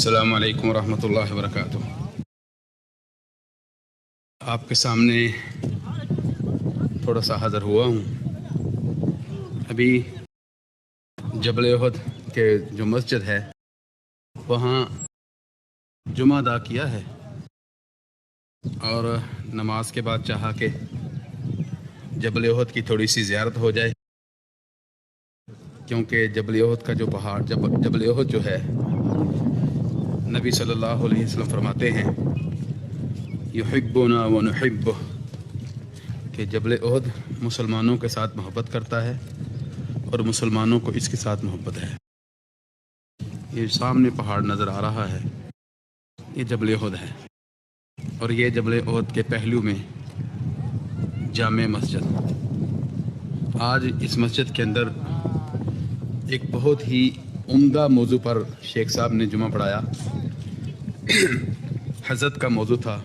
السلام علیکم ورحمۃ اللہ وبرکاتہ۔ آپ کے سامنے تھوڑا سا حاضر ہوا ہوں۔ ابھی جبل احد کے جو مسجد ہے وہاں جمعہ ادا کیا ہے، اور نماز کے بعد چاہا کہ جبل احد کی تھوڑی سی زیارت ہو جائے، کیونکہ جبل احد کا جو پہاڑ جبل احد جو ہے، نبی صلی اللہ علیہ وسلم فرماتے ہیں یحبنا ونحبہ، کہ جبل احد مسلمانوں کے ساتھ محبت کرتا ہے اور مسلمانوں کو اس کے ساتھ محبت ہے۔ یہ سامنے پہاڑ نظر آ رہا ہے، یہ جبل احد ہے، اور یہ جبل احد کے پہلو میں جامع مسجد۔ آج اس مسجد کے اندر ایک بہت ہی عمدہ موضوع پر شیخ صاحب نے جمعہ پڑھایا۔ حضرت کا موضوع تھا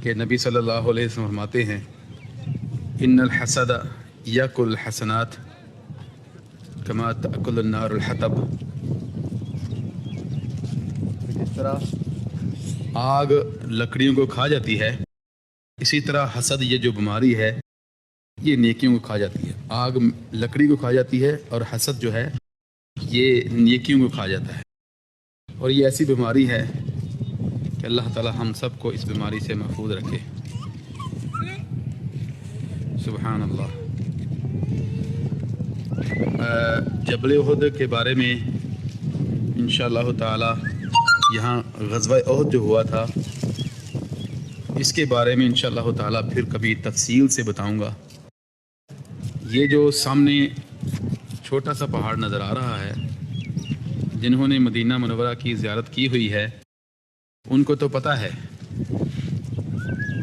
کہ نبی صلی اللہ علیہ وسلم فرماتے ہیں ان الحسد یاکل الحسنات کما تاکل النار الحطب، جس طرح آگ لکڑیوں کو کھا جاتی ہے، اسی طرح حسد یہ جو بیماری ہے یہ نیکیوں کو کھا جاتی ہے۔ آگ لکڑی کو کھا جاتی ہے اور حسد جو ہے یہ نیکیوں کو کھا جاتا ہے، اور یہ ایسی بیماری ہے کہ اللہ تعالی ہم سب کو اس بیماری سے محفوظ رکھے۔ سبحان اللہ۔ جبل احد کے بارے میں انشاءاللہ تعالی یہاں غزوہ احد جو ہوا تھا اس کے بارے میں انشاءاللہ تعالی پھر کبھی تفصیل سے بتاؤں گا۔ یہ جو سامنے چھوٹا سا پہاڑ نظر آ رہا ہے، جنہوں نے مدینہ منورہ کی زیارت کی ہوئی ہے ان کو تو پتہ ہے،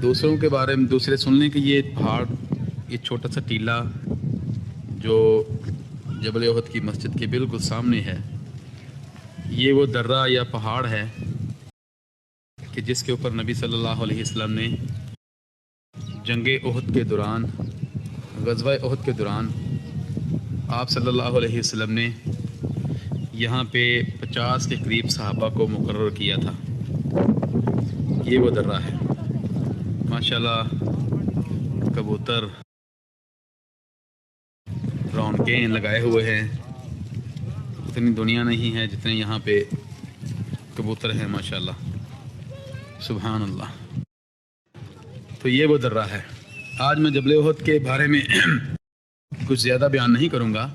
دوسروں کے بارے میں دوسرے سن لیں کہ یہ پہاڑ، یہ چھوٹا سا ٹیلہ جو جبل احد کی مسجد کے بالکل سامنے ہے، یہ وہ درہ یا پہاڑ ہے کہ جس کے اوپر نبی صلی اللہ علیہ وسلم نے جنگ احد کے دوران، غزوہ احد کے دوران آپ صلی اللہ علیہ وسلم نے یہاں پہ 50 کے قریب صحابہ کو مقرر کیا تھا۔ یہ وہ درہ ہے، ماشاءاللہ کبوتر رونقیں لگائے ہوئے ہیں، اتنی دنیا نہیں ہے جتنے یہاں پہ کبوتر ہیں ماشاءاللہ، سبحان اللہ۔ تو یہ وہ درہ ہے۔ آج میں جبل احد کے بارے میں کچھ زیادہ بیان نہیں کروں گا،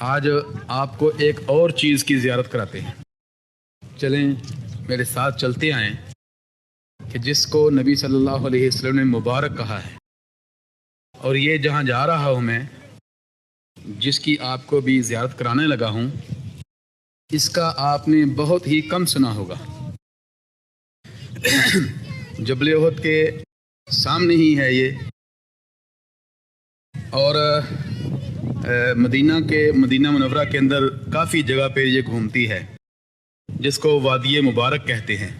آج آپ کو ایک اور چیز کی زیارت کراتے ہیں۔ چلیں میرے ساتھ چلتے آئیں کہ جس کو نبی صلی اللہ علیہ وسلم نے مبارک کہا ہے، اور یہ جہاں جا رہا ہوں میں، جس کی آپ کو بھی زیارت کرانے لگا ہوں، اس کا آپ نے بہت ہی کم سنا ہوگا۔ جبل احد کے سامنے ہی ہے یہ، اور مدینہ منورہ کے اندر کافی جگہ پہ یہ گھومتی ہے، جس کو وادی مبارک کہتے ہیں۔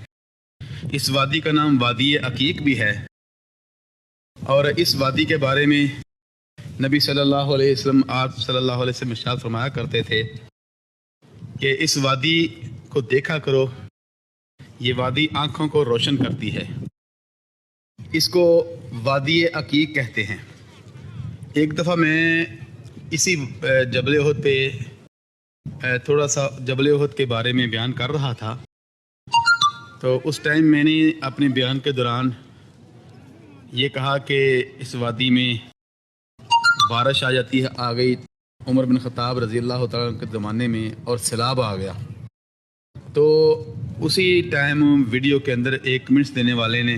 اس وادی کا نام وادی عقیق بھی ہے، اور اس وادی کے بارے میں نبی صلی اللہ علیہ وسلم، آپ صلی اللہ علیہ وسلم ارشاد فرمایا کرتے تھے کہ اس وادی کو دیکھا کرو، یہ وادی آنکھوں کو روشن کرتی ہے۔ اس کو وادی عقیق کہتے ہیں۔ ایک دفعہ میں اسی جبل احد پہ تھوڑا سا جبل احد کے بارے میں بیان کر رہا تھا، تو اس ٹائم میں نے اپنے بیان کے دوران یہ کہا کہ اس وادی میں بارش آ جاتی ہے، آ گئی عمر بن خطاب رضی اللہ تعالیٰ عنہ کے زمانے میں، اور سیلاب آ گیا۔ تو اسی ٹائم ویڈیو کے اندر ایک کمنٹس دینے والے نے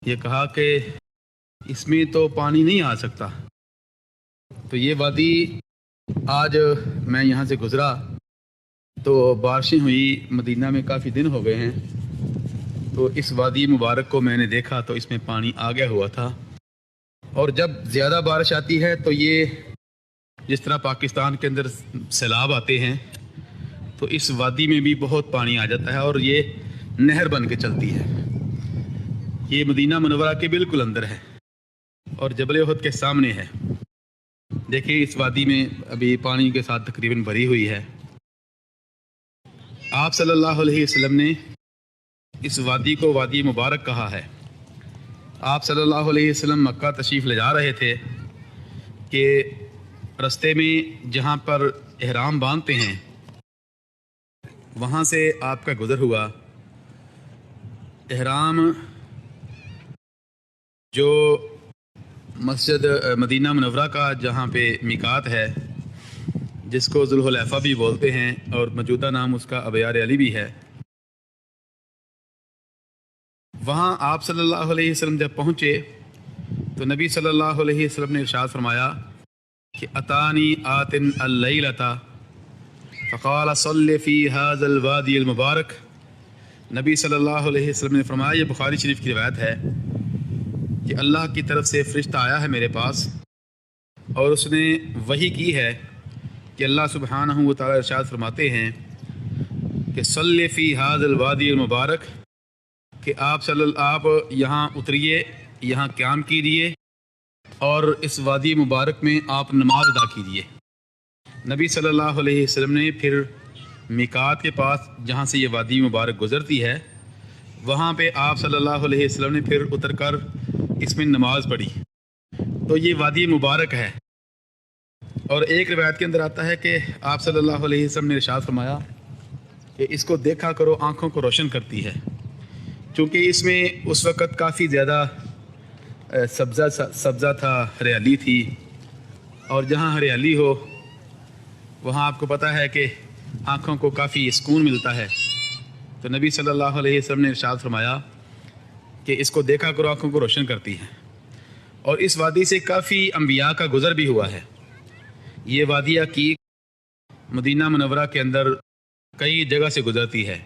یہ کہا کہ اس میں تو پانی نہیں آ سکتا۔ تو یہ وادی، آج میں یہاں سے گزرا تو بارشیں ہوئی، مدینہ میں کافی دن ہو گئے ہیں، تو اس وادی مبارک کو میں نے دیکھا تو اس میں پانی آ گیا ہوا تھا۔ اور جب زیادہ بارش آتی ہے تو یہ جس طرح پاکستان کے اندر سیلاب آتے ہیں، تو اس وادی میں بھی بہت پانی آ جاتا ہے، اور یہ نہر بن کے چلتی ہے۔ یہ مدینہ منورہ کے بالکل اندر ہے اور جبل احد کے سامنے ہے۔ دیکھیں اس وادی میں ابھی پانی کے ساتھ تقریباً بھری ہوئی ہے، آپ صلی اللہ علیہ وسلم نے اس وادی کو وادی مبارک کہا ہے۔ آپ صلی اللہ علیہ وسلم مکہ تشریف لے جا رہے تھے کہ رستے میں جہاں پر احرام باندھتے ہیں وہاں سے آپ کا گزر ہوا۔ احرام جو مسجد مدینہ منورہ کا جہاں پہ میقات ہے، جس کو ذوالحلیفہ بھی بولتے ہیں اور موجودہ نام اس کا ابیار علی بھی ہے، وہاں آپ صلی اللہ علیہ وسلم جب پہنچے تو نبی صلی اللہ علیہ وسلم نے ارشاد فرمایا کہ اتانی آتن اللیلۃ فقال صلی فی ھذا الوادی المبارک۔ نبی صلی اللہ علیہ وسلم نے فرمایا، یہ بخاری شریف کی روایت ہے کہ اللہ کی طرف سے فرشتہ آیا ہے میرے پاس اور اس نے وحی کی ہے کہ اللہ سبحانہ و تعالی ارشاد فرماتے ہیں کہ صلی فی ھذا الوادی المبارک، کہ آپ یہاں اتریے، یہاں قیام کیجیے اور اس وادی مبارک میں آپ نماز ادا کیجیے۔ نبی صلی اللہ علیہ وسلم نے پھر میقات کے پاس جہاں سے یہ وادی مبارک گزرتی ہے وہاں پہ آپ صلی اللہ علیہ وسلم نے پھر اتر کر اس میں نماز پڑھی۔ تو یہ وادی مبارک ہے، اور ایک روایت کے اندر آتا ہے کہ آپ صلی اللہ علیہ وسلم نے ارشاد فرمایا کہ اس کو دیکھا کرو، آنکھوں کو روشن کرتی ہے، چونکہ اس میں اس وقت کافی زیادہ سبزہ تھا، ہریالی تھی، اور جہاں ہریالی ہو وہاں آپ کو پتہ ہے کہ آنکھوں کو کافی سکون ملتا ہے۔ تو نبی صلی اللہ علیہ وسلم نے ارشاد فرمایا کہ اس کو دیکھا کرو، آنکھوں کو روشن کرتی ہے۔ اور اس وادی سے کافی انبیاء کا گزر بھی ہوا ہے۔ یہ وادی عقیق مدینہ منورہ کے اندر کئی جگہ سے گزرتی ہے۔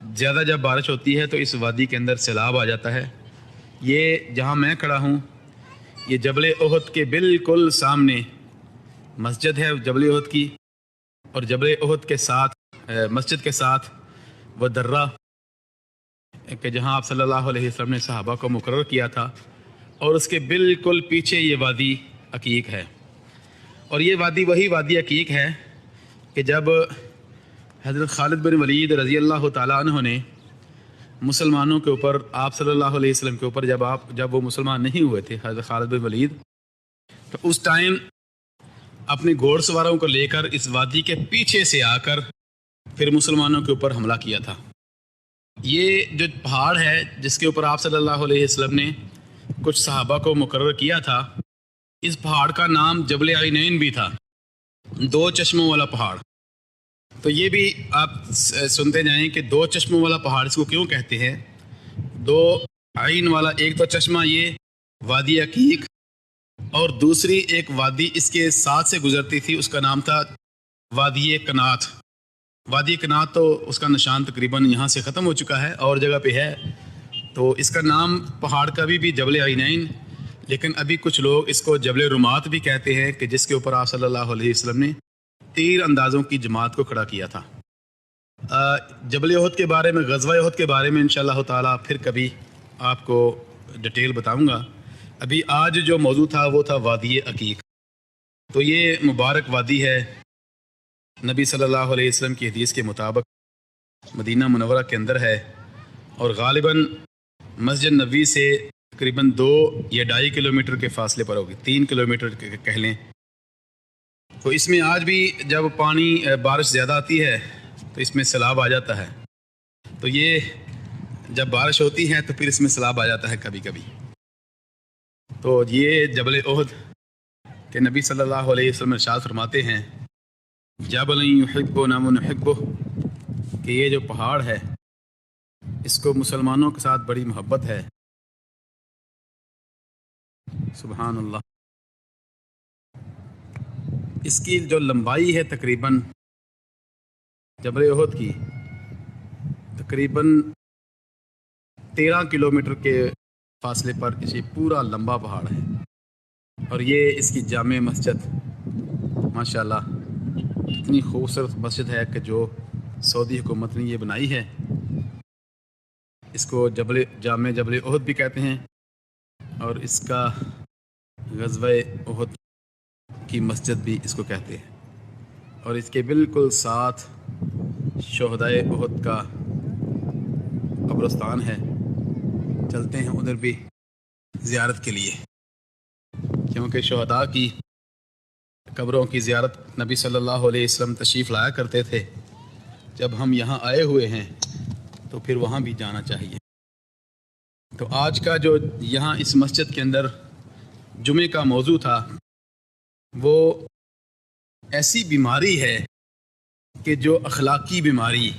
زیادہ جب بارش ہوتی ہے تو اس وادی کے اندر سیلاب آ جاتا ہے۔ یہ جہاں میں کھڑا ہوں یہ جبل احد کے بالکل سامنے مسجد ہے جبل احد کی، اور جبل احد کے ساتھ مسجد کے ساتھ وہ درہ کہ جہاں آپ صلی اللہ علیہ وسلم نے صحابہ کو مقرر کیا تھا، اور اس کے بالکل پیچھے یہ وادی عقیق ہے۔ اور یہ وادی وہی وادی عقیق ہے کہ جب حضرت خالد بن ولید رضی اللہ تعالیٰ عنہ نے مسلمانوں کے اوپر، آپ صلی اللہ علیہ وسلم کے اوپر جب وہ مسلمان نہیں ہوئے تھے حضرت خالد بن ولید، تو اس ٹائم اپنے گھوڑ سواروں کو لے کر اس وادی کے پیچھے سے آ کر پھر مسلمانوں کے اوپر حملہ کیا تھا۔ یہ جو پہاڑ ہے جس کے اوپر آپ صلی اللہ علیہ وسلم نے کچھ صحابہ کو مقرر کیا تھا، اس پہاڑ کا نام جبل عینین بھی تھا، دو چشموں والا پہاڑ۔ تو یہ بھی آپ سنتے جائیں کہ دو چشموں والا پہاڑ اس کو کیوں کہتے ہیں؟ دو عین والا، ایک تو چشمہ یہ وادی عقیق، اور دوسری ایک وادی اس کے ساتھ سے گزرتی تھی، اس کا نام تھا وادی کنات۔ وادی کنات تو اس کا نشان تقریباً یہاں سے ختم ہو چکا ہے، اور جگہ پہ ہے، تو اس کا نام پہاڑ کا بھی جبل عینین، لیکن ابھی کچھ لوگ اس کو جبل رمات بھی کہتے ہیں، کہ جس کے اوپر آپ صلی اللہ علیہ وسلم نے تیر اندازوں کی جماعت کو کھڑا کیا تھا۔ جبل احد کے بارے میں، غزوہ احد کے بارے میں انشاءاللہ تعالیٰ پھر کبھی آپ کو ڈیٹیل بتاؤں گا۔ ابھی آج جو موضوع تھا وہ تھا وادی عقیق۔ تو یہ مبارک وادی ہے، نبی صلی اللہ علیہ وسلم کی حدیث کے مطابق مدینہ منورہ کے اندر ہے، اور غالباً مسجد نبوی سے تقریباً 2 یا 2.5 کلومیٹر کے فاصلے پر ہوگی، 3 کلومیٹر کہہ لیں۔ تو اس میں آج بھی جب بارش زیادہ آتی ہے تو اس میں سیلاب آ جاتا ہے۔ تو یہ جب بارش ہوتی ہے تو پھر اس میں سیلاب آ جاتا ہے کبھی کبھی۔ تو یہ جبل احد کہ نبی صلی اللہ علیہ وسلم ارشاد فرماتے ہیں جبل یحبنا ونحبہ، کہ یہ جو پہاڑ ہے اس کو مسلمانوں کے ساتھ بڑی محبت ہے۔ سبحان اللہ۔ اس کی جو لمبائی ہے تقریباً جبل احد کی تقریباً 13 کلومیٹر کے فاصلے پر یہ پورا لمبا پہاڑ ہے، اور یہ اس کی جامع مسجد ماشاءاللہ اتنی خوبصورت مسجد ہے کہ جو سعودی حکومت نے یہ بنائی ہے۔ اس کو جامع جبل احد بھی کہتے ہیں، اور اس کا غزوہ احد کی مسجد بھی اس کو کہتے ہیں۔ اور اس کے بالکل ساتھ شہدائے احد کا قبرستان ہے، چلتے ہیں ادھر بھی زیارت کے لیے، کیونکہ شہداء کی قبروں کی زیارت نبی صلی اللہ علیہ وسلم تشریف لایا کرتے تھے۔ جب ہم یہاں آئے ہوئے ہیں تو پھر وہاں بھی جانا چاہیے۔ تو آج کا جو یہاں اس مسجد کے اندر جمعے کا موضوع تھا وہ ایسی بیماری ہے کہ جو اخلاقی بیماری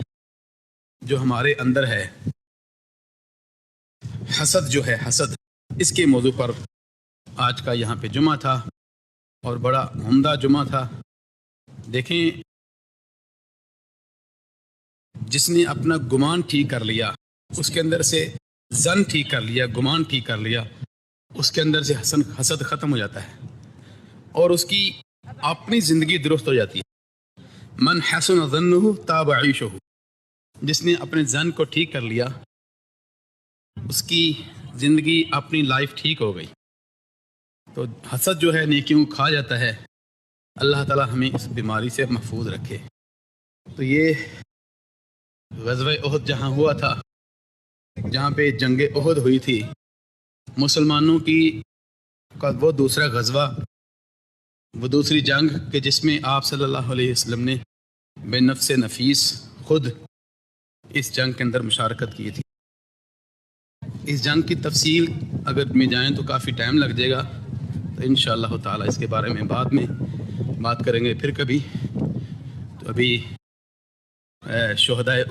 جو ہمارے اندر ہے، حسد جو ہے، حسد، اس کے موضوع پر آج کا یہاں پہ جمعہ تھا، اور بڑا عمدہ جمعہ تھا۔ دیکھیں، جس نے اپنا گمان ٹھیک کر لیا، اس کے اندر سے ظن ٹھیک کر لیا، گمان ٹھیک کر لیا، اس کے اندر سے حسد ختم ہو جاتا ہے اور اس کی اپنی زندگی درست ہو جاتی ہے۔ من حسن ظنہ طاب عیشہ، جس نے اپنے ظن کو ٹھیک کر لیا، اس کی زندگی، اپنی لائف ٹھیک ہو گئی۔ تو حسد جو ہے نیکیوں کو کھا جاتا ہے۔ اللہ تعالی ہمیں اس بیماری سے محفوظ رکھے۔ تو یہ غزوہ احد جہاں ہوا تھا، جہاں پہ جنگ احد ہوئی تھی، مسلمانوں کی کا وہ دوسرا غزوہ، وہ دوسری جنگ کہ جس میں آپ صلی اللہ علیہ وسلم نے بے نفس نفیس خود اس جنگ کے اندر مشارکت کی تھی۔ اس جنگ کی تفصیل اگر میں جائیں تو کافی ٹائم لگ جائے گا، تو انشاءاللہ تعالی اس کے بارے میں بعد میں بات کریں گے پھر کبھی۔ تو ابھی شہدائے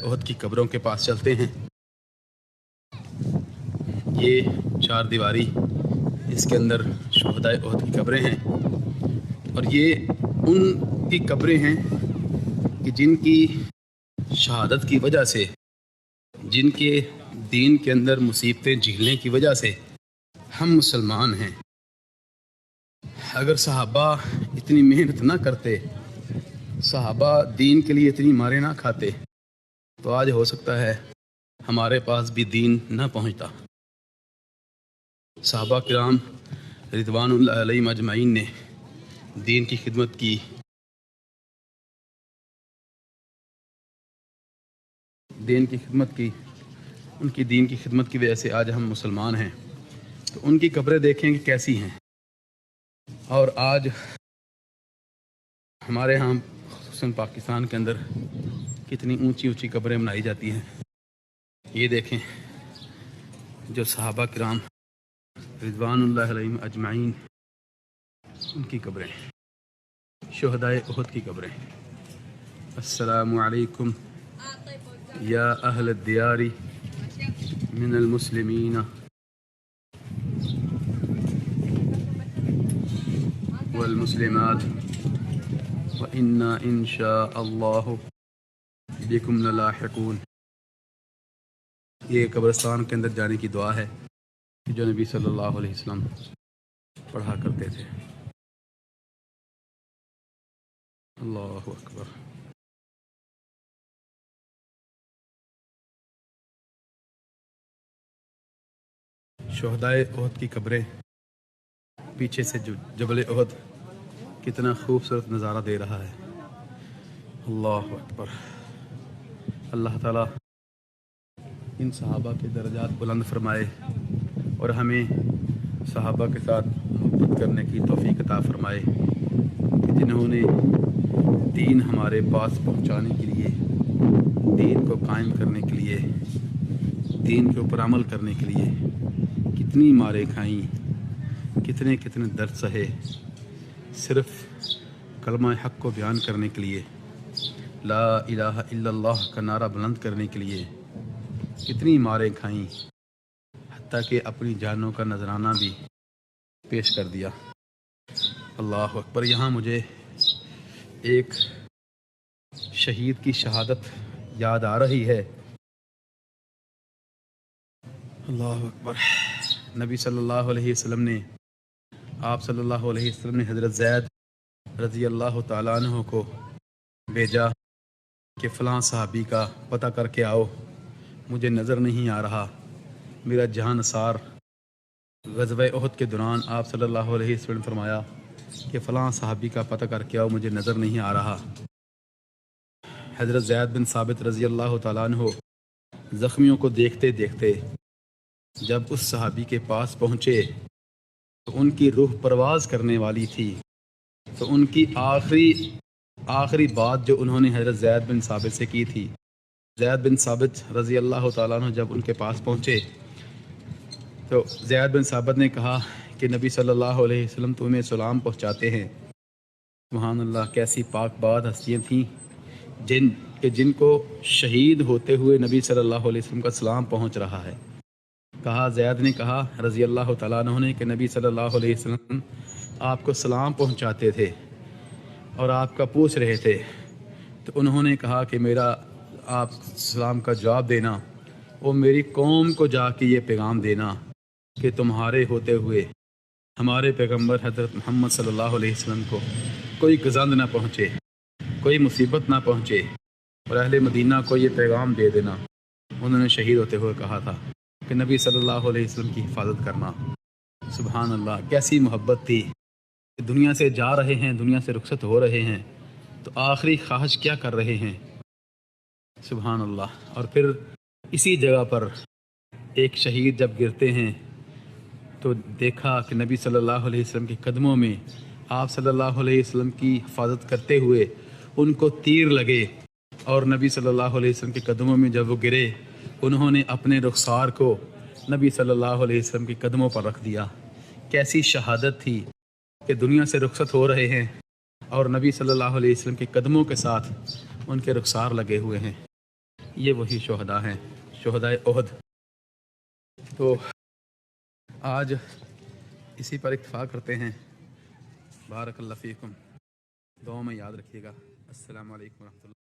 احد کی قبروں کے پاس چلتے ہیں۔ یہ چار دیواری، اس کے اندر شہدائے احد کی قبریں ہیں، اور یہ ان کی قبریں ہیں کہ جن کی شہادت کی وجہ سے، جن کے دین کے اندر مصیبتیں جھیلنے کی وجہ سے ہم مسلمان ہیں۔ اگر صحابہ اتنی محنت نہ کرتے، صحابہ دین کے لیے اتنی مارے نہ کھاتے، تو آج ہو سکتا ہے ہمارے پاس بھی دین نہ پہنچتا۔ صحابہ کرام رضوان اللہ علیہم اجمعین نے دین کی خدمت کی، ان کی دین کی خدمت کی وجہ سے آج ہم مسلمان ہیں۔ تو ان کی قبریں دیکھیں کہ کیسی ہیں، اور آج ہمارے ہاں خصوصاً پاکستان کے اندر کتنی اونچی اونچی قبریں بنائی جاتی ہیں۔ یہ دیکھیں، جو صحابہ کرام رضوان اللہ علیہم اجمعین، ان کی قبریں، شہدائے احد کی قبریں۔ السلام علیکم یا اہل الدیار من المسلمین والمسلمات وإنا إن شاء اللہ بكم للاحقون۔ یہ قبرستان کے اندر جانے کی دعا ہے جو نبی صلی اللہ علیہ وسلم پڑھا کرتے تھے۔ اللہ اکبر۔ شہدائے احد کی قبریں، پیچھے سے جبل احد کتنا خوبصورت نظارہ دے رہا ہے۔ اللہ اکبر۔ اللہ تعالیٰ ان صحابہ کے درجات بلند فرمائے اور ہمیں صحابہ کے ساتھ محبت کرنے کی توفیق عطا فرمائے، کہ جنہوں نے دین ہمارے پاس پہنچانے کے لیے، دین کو قائم کرنے کے لیے، دین کے اوپر عمل کرنے کے لیے کتنی ماریں کھائیں، کتنے درد سہے، صرف کلمہ حق کو بیان کرنے کے لیے، لا الہ الا اللہ کا نعرہ بلند کرنے کے لیے کتنی ماریں کھائیں، حتیٰ کہ اپنی جانوں کا نذرانہ بھی پیش کر دیا۔ اللہ اکبر۔ یہاں مجھے ایک شہید کی شہادت یاد آ رہی ہے۔ اللہ اکبر۔ نبی صلی اللہ علیہ وسلم نے، آپ صلی اللہ علیہ وسلم نے حضرت زید رضی اللہ تعالیٰ عنہ کو بھیجا کہ فلاں صحابی کا پتہ کر کے آؤ، مجھے نظر نہیں آ رہا، میرا جہاں نثار۔ غزوہ احد کے دوران آپ صلی اللہ علیہ وسلم نے فرمایا کہ فلاں صحابی کا پتہ کر کے آؤ، مجھے نظر نہیں آ رہا۔ حضرت زید بن ثابت رضی اللہ تعالیٰ عنہ زخمیوں کو دیکھتے دیکھتے جب اس صحابی کے پاس پہنچے تو ان کی روح پرواز کرنے والی تھی، تو ان کی آخری بات جو انہوں نے حضرت زید بن ثابت سے کی تھی، زید بن ثابت رضی اللہ تعالیٰ عنہ جب ان کے پاس پہنچے تو زید بن ثابت نے کہا کہ نبی صلی اللہ علیہ وسلم تمہیں سلام پہنچاتے ہیں۔ سبحان اللہ، کیسی پاک بات ہستیاں تھیں جن کو شہید ہوتے ہوئے نبی صلی اللہ علیہ وسلم کا سلام پہنچ رہا ہے۔ کہا، زید نے کہا رضی اللہ تعالیٰ عنہ نے کہ نبی صلی اللہ علیہ وسلم آپ کو سلام پہنچاتے تھے اور آپ کا پوچھ رہے تھے، تو انہوں نے کہا کہ میرا آپ سلام کا جواب دینا اور میری قوم کو جا کے یہ پیغام دینا کہ تمہارے ہوتے ہوئے ہمارے پیغمبر حضرت محمد صلی اللہ علیہ وسلم کو کوئی گزند نہ پہنچے، کوئی مصیبت نہ پہنچے، اور اہل مدینہ کو یہ پیغام دے دینا۔ انہوں نے شہید ہوتے ہوئے کہا تھا کہ نبی صلی اللہ علیہ وسلم کی حفاظت کرنا۔ سبحان اللہ، کیسی محبت تھی کہ دنیا سے جا رہے ہیں، دنیا سے رخصت ہو رہے ہیں، تو آخری خواہش کیا کر رہے ہیں؟ سبحان اللہ۔ اور پھر اسی جگہ پر ایک شہید جب گرتے ہیں تو دیکھا کہ نبی صلی اللہ علیہ وسلم کے قدموں میں آپ صلی اللہ علیہ وسلم کی حفاظت کرتے ہوئے ان کو تیر لگے، اور نبی صلی اللہ علیہ وسلم کے قدموں میں جب وہ گرے انہوں نے اپنے رخسار کو نبی صلی اللہ علیہ وسلم کے قدموں پر رکھ دیا۔ کیسی شہادت تھی کہ دنیا سے رخصت ہو رہے ہیں اور نبی صلی اللہ علیہ وسلم کے قدموں کے ساتھ ان کے رخسار لگے ہوئے ہیں۔ یہ وہی شہداء ہیں، شہدائے احد۔ تو آج اسی پر اتفاق کرتے ہیں۔ بارک اللہ فیکم، دعاؤں میں یاد رکھیے گا۔ السلام علیکم ورحمۃ اللہ۔